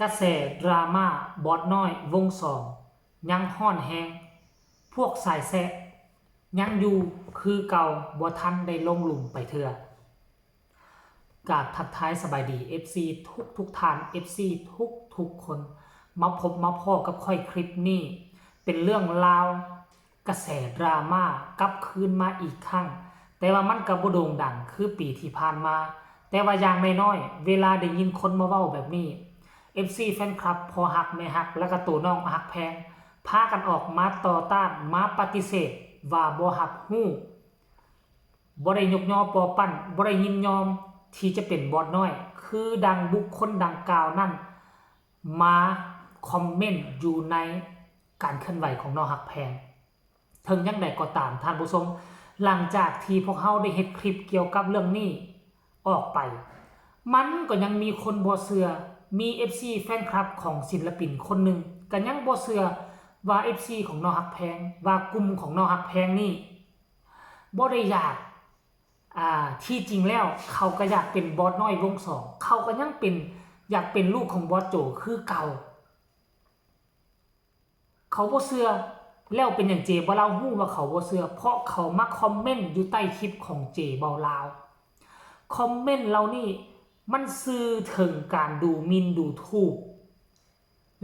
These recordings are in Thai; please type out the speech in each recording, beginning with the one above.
กระแสดราม่าบอสน้อยวงสองยังฮ้อนแฮงพวกสายแซะยังอยู่คือเก่าบ่ทันได้ลงหลุมไปเถื่อกราบทักทายสบายดี FC ทุกท่าน FC ทุกคนมาพบมาพ่อกับค่อยคลิปนี้เป็นเรื่องราวกระแสดราม่ากลับคืนมาอีกครั้งแต่ว่ามันก็บ่โด่งดังคือปีที่ผ่านมาแต่ว่าอย่างน้อยๆเวลาได้ยินคนมาเว้าแบบนี้ FC แฟนคลับพอหักไม่หักแล้วก็ตัวน้องหักแพงพากันออกมาต่อต้านมาปฏิเสธว่าบ่รับรู้บ่ได้ยกย่อปอปั้นบ่ได้ยินยอมที่จะเป็นบอสน้อยคือดังบุคคลดังกล่าวนั่นมาคอมเมนต์อยู่ในการเคลื่อนไหวของน้องหักแพงถึงยังใดก็ตามท่านผู้ชมหลังจากที่พวกเขาได้เฮ็ดคลิปเกี่ยวกับเรื่องนี้ออกไปมันก็ยังมีคนบ่เชื่อมี FC แฟนคลับของศิลปินคนหนึ่งก็ยังบ่เชื่อว่า FC ของน้องหักแพงว่ากลุ่มของน้องหักแพงนี่บ่ได้อยากที่จริงแล้วเขาก็อยากเป็นบอสน้อยวงสองเขาก็ยังเป็นอยากเป็นลูกของบอสโจคือเก่าเขาบ่เชื่อแล้วเป็นอย่างเจบ่เล่าฮู้ว่าเขาบ่เชื่อเพราะเขามาคอมเมนต์อยู่ใต้คลิปของเจเบาลาวคอมเมนต์เรานี่มันสื่อถึงการดูหมิ่นดูถูก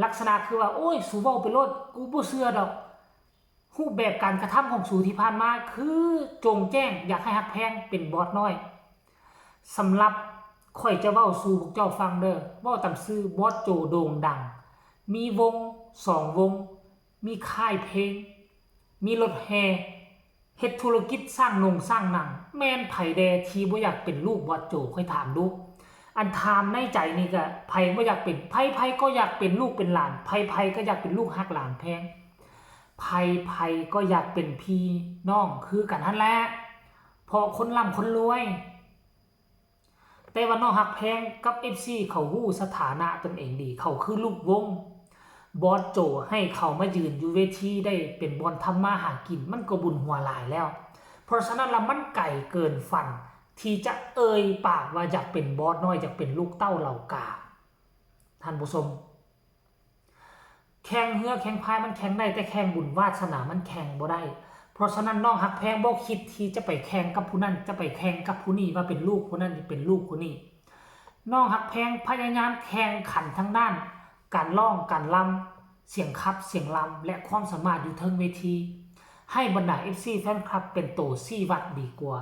ลักษณะคือว่าโอ้ยสูเว้าไปโลดกูบ่เชื่อดอกรูปแบบการกระทำของสูที่ผ่านมาคือจงแจ้งอยากให้ฮักแพงเป็นบอสน้อยสำหรับข่อยจะเว้าสู่พวกเจ้าฟังเด้อเว้าตามซื่อบอสโจโด่งดังมีวง2วงมีค่ายเพลงมีรถแห่เฮ็ดธุรกิจสร้างสร้างหนังแม่นไผแดที่บ่อยากเป็นลูกบอสโจค่อยถามดูอันถามในใจนี่ก็ไผบ่อยากเป็นไผก็อยากเป็นลูกเป็นหลานไผก็อยากเป็นลูกฮักหลานแพงไผก็อยากเป็นพี่น้องคือกันนั่นแหละเพราะคนร่ำคนรวยแต่ว่าน้องฮักแพงกับ FC เขาฮู้สถานะตนเองดีเขาคือลูกวงบอสโจให้เขามายืนอยู่เวทีได้เป็นบอลทำมาหากินมันก็บุญหัวหลายแล้วเพราะฉะนั้นละมันไก่เกินฝันที่จะเอ่ยปากว่าอยากเป็นบอสน้อยอยากเป็นลูกเต้าเหล่ากาท่านผู้ชมแข่งเหือแข่งพายมันแข่งได้แต่แข่งบุญวาสนามันแข่งบ่ได้เพราะฉะนั้นน้องหักแพงบ่คิดที่จะไปแข่งกับผู้นั้นจะไปแข่งกับผู้นี้ว่าเป็นลูกผู้นั้นเป็นลูกผู้นี้น้องหักแพงพยายามแข่งขันทั้งด้านการร้องการรำเสียงคับเสียงรำและความสามารถอยู่เทิงเวทีให้บรรดา FC แฟนคลับเป็นโตซี่วัดดีกว่า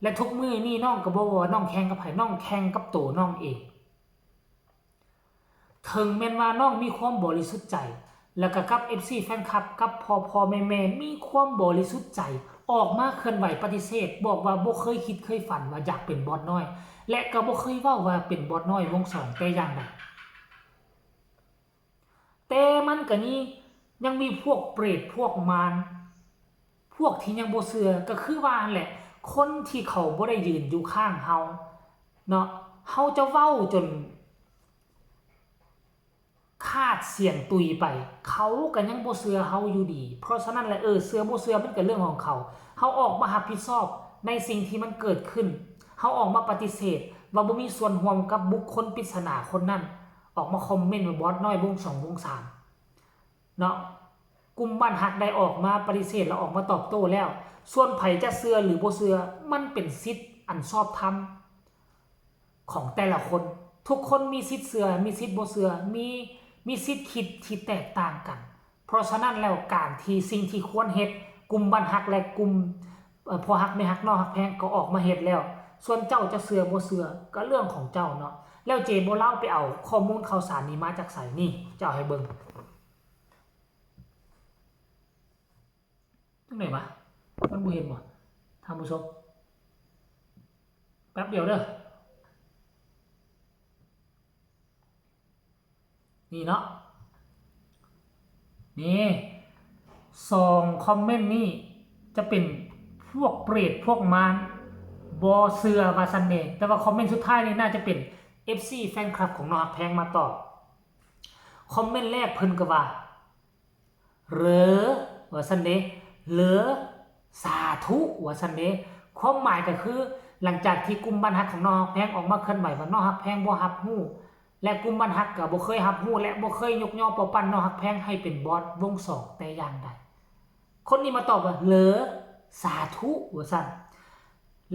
และทุกมื้อนี่น้องก็บ่ว่าน้องแข่งกับไผน้องแข่งกับโตน้องเองถึงแม้ว่าน้องมีความบริสุทธิ์ใจแล้วก็กับ FC แฟนคลับกับพ่อแม่มีความบริสุทธิ์ใจออกมาเคลื่อนไหวปฏิเสธบอกว่าบ่เคยคิดเคยฝันว่าอยากเป็นบอสน้อยและก็บ่เคยเว้าว่าเป็นบอสน้อยวง2แต่อย่างใดแต่มันก็นี่ยังมีพวกเปรตพวกมารพวกที่ยังบ่เชื่อก็คือว่าแหละคนที่เขาบ่ได้ยืนอยู่ข้างเฮาเนาะเฮาจะเว้าจนคาดเสียงตุยไปเขาก็ยังบ่เชื่อเฮาอยู่ดีเพราะฉะนั้นแหละเชื่อบ่เชื่อมันก็เรื่องของเขาเฮาออกมารับผิดชอบในสิ่งที่มันเกิดขึ้นเฮาออกมาปฏิเสธว่าบ่มีส่วนร่วมกับบุคคลปริศนาคนนั้นออกมาคอมเมนต์ว่าบอสน้อยวง2วง3เนาะกลุ่มบ้านฮักได้ออกมาปฏิเสธแล้วออกมาตอบโต้แล้วส่วนไผจะเชื่อหรือบ่เชื่อมันเป็นสิทธิ์อันชอบธรรมของแต่ละคนทุกคนมีสิทธิ์เชื่อมีสิทธิ์บ่เชื่อมีสิทธิ์คิดที่แตกต่างกันเพราะฉะนั้นแล้วการที่สิ่งที่ควรเฮ็ดกลุ่มบ้านฮักและกลุ่มพอฮักไม่ฮักน้องฮักแพงก็ออกมาเฮ็ดแล้วส่วนเจ้าจะเชื่อบ่เชื่อก็เรื่องของเจ้าเนาะแล้วเจบ่เล่าไปเอาข้อมูลข่าวสารนี้มาจากไสนี่เจ้าให้เบิ่งจังได๋วะมันบ่เห็นบ่ท่านผู้ชมแป๊บเดียวเด้อนี่เนาะนี่2คอมเมนต์นี่จะเป็นพวกเปรตพวกมารบ่เชื่อว่าซั่นเด้แต่ว่าคอมเมนต์สุดท้ายนี่น่าจะเป็น FC แฟนคลับของน้องฮักแพงมาตอบคอมเมนต์แรกเพิ่นก็ว่าเหรอว่าซั่นเด้เหรอสาธุว่าซั่นเด้ความหมายก็คือหลังจากที่กลุ่มบ้านฮักของน้องฮักแพงออกมาเคลื่อนไหวว่าน้องฮักแพงบ่รับรู้ และกลุ่มบ้านฮักก็บ่เคยรับรู้และบ่เคยยกย่อปอปั้นน้องฮักแพงให้เป็นบอสวง2แต่อย่างใดคนนี้มาตอบว่าเหรอสาธุว่าซั่น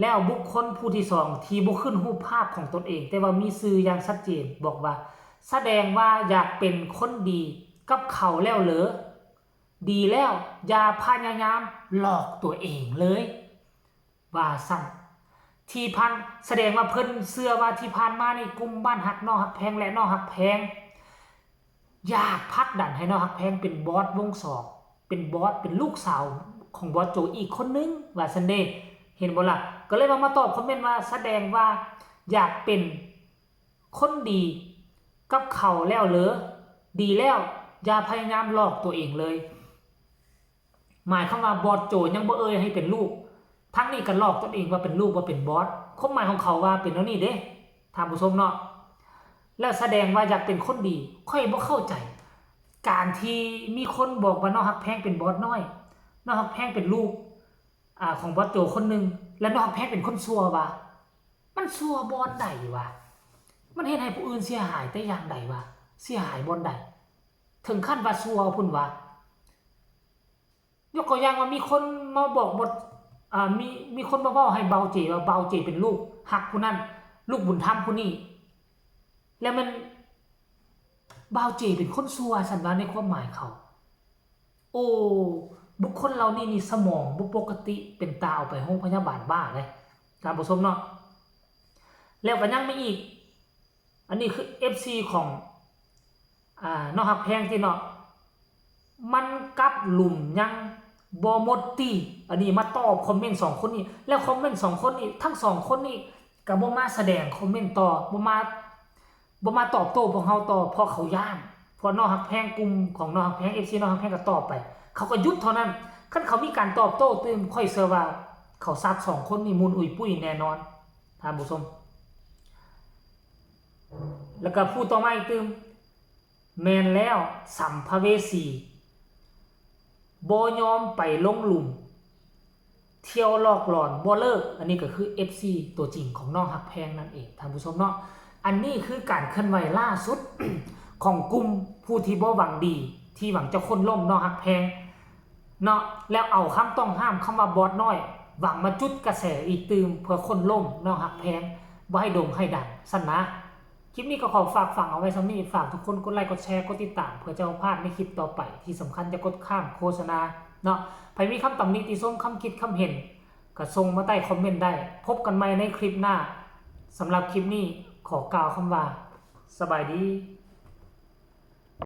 แล้วบุคคลผู้ที่2ที่บ่ขึ้นรูปภาพของตนเองแต่ว่ามีชื่ออย่างชัดเจนบอกว่าแสดงว่าอยากเป็นคนดีกับเขาแล้วเหรอดีแล้วอย่าพยายามหลอกตัวเองเลยว่าซั่นที่พันแสดงว่าเพิ่นเชื่อว่าที่ผ่านมาในกลุ่มบ้านฮักน้องฮักแพงและน้องฮักแพงอยากผลักดันให้น้องฮักแพงเป็นบอสวง2เป็นบอสเป็นลูกสาวของบอสโจอีกคนนึงว่าซั่นเด้เห็นบ่ล่ะก็เลยมาตอบคอมเมนต์ว่าแสดงว่าอยากเป็นคนดีกับเขาแล้วเหรอดีแล้วอย่าพยายามหลอกตัวเองเลยหมายความว่าบอสโจยังบ่ให้เป็นลูกทั้งนี้ก็หลอกตัวเองว่าเป็นลูกว่าเป็นบอสความหมายของเขาว่าเป็นแล้วนี่เด้ท่านผู้ชมเนาะแล้วแสดงว่าอยากเป็นคนดีค่อยบ่เข้าใจการที่มีคนบอกว่าน้องฮักแพงเป็นบอสน้อยน้องฮักแพงเป็นลูกของบอสโจคนนึงและน้องฮักแพงเป็นคนชั่ววะมันชั่วบอสใดวะมันเฮ็ดให้ผู้อื่นเสียหายแต่อย่างใดวะเสียหายบอสใดถึงขั้นว่าชั่วพุ่นวะยกตัวอย่างว่ามีคนมาบอกบทมีคนมาเว้าให้เบาเจว่าเบาเจเป็นลูกฮักผู้นั้นลูกบุญธรรมผู้นี้แล้วมันเบาเจเป็นคนชั่วซั่นว่าในความหมายเขาโอ้บุคคลเรานี่สมองบ่ปกติเป็นตาเอาไปโรงพยาบาลบ้าเลยท่านผู้ชมเนาะแล้วก็ยังมีอีกอันนี้คือ FC ของน้องฮักแพงที่เนาะมันกลับหลุมยังบ่หมดติอันนี้มาตอบคอมเมนต์2คนนี้แล้วคอมเมนต์2คนนี้ทั้ง2คนนี้ก็บ่มาแสดงคอมเมนต์ต่อบ่มาตอบโต้พวกเฮาต่อเพราะเขาย่านเพราะน้องฮักแพงกลุ่มของน้องฮักแพง FC น้องฮักแพงก็ตอบไปเขาก็หยุดเท่านั้นคันเขามีการตอบโต้ตึมค่อยเชื่อว่าเขาซัด2คนนี้มูลอุยปุ้ยแน่นอนท่านผู้ชมแล้วก็พูดต่อมาอีกตึมแม่นแล้วสัมภเวสีบ่ยอมไปลงหลุมเที่ยวหลอกหลอนบ่เลิกอันนี้ก็คือ FC ตัวจริงของน้องฮักแพงนั่นเองท่านผู้ชมเนาะอันนี้คือการเคลื่อนไหวล่าสุด ของกลุ่มผู้ที่บ่หวังดีที่หวังจะคนล่มน้องฮักแพงเนาะแล้วเอาคำต้องห้ามคำว่าบอสน้อยหวังมาจุดกระแสอีกตืมเพื่อคนล่มน้องฮักแพงบ่ให้โด่งให้ดังสั่นนะคลิปนี้ก็ขอฝากฝังเอาไว้ซ้ำนี้ฝากทุกคนกดไลค์กดแชร์กดติดตามเพื่อจะพลาดในคลิปต่อไปที่สำคัญจะกดข้ามโฆษณาเนาะใครมีคำตำหนิติชมคำคิดคำเห็นก็ส่งมาใต้คอมเมนต์ได้พบกันใหม่ในคลิปหน้าสำหรับคลิปนี้ขอกล่าวคำว่าสบายดี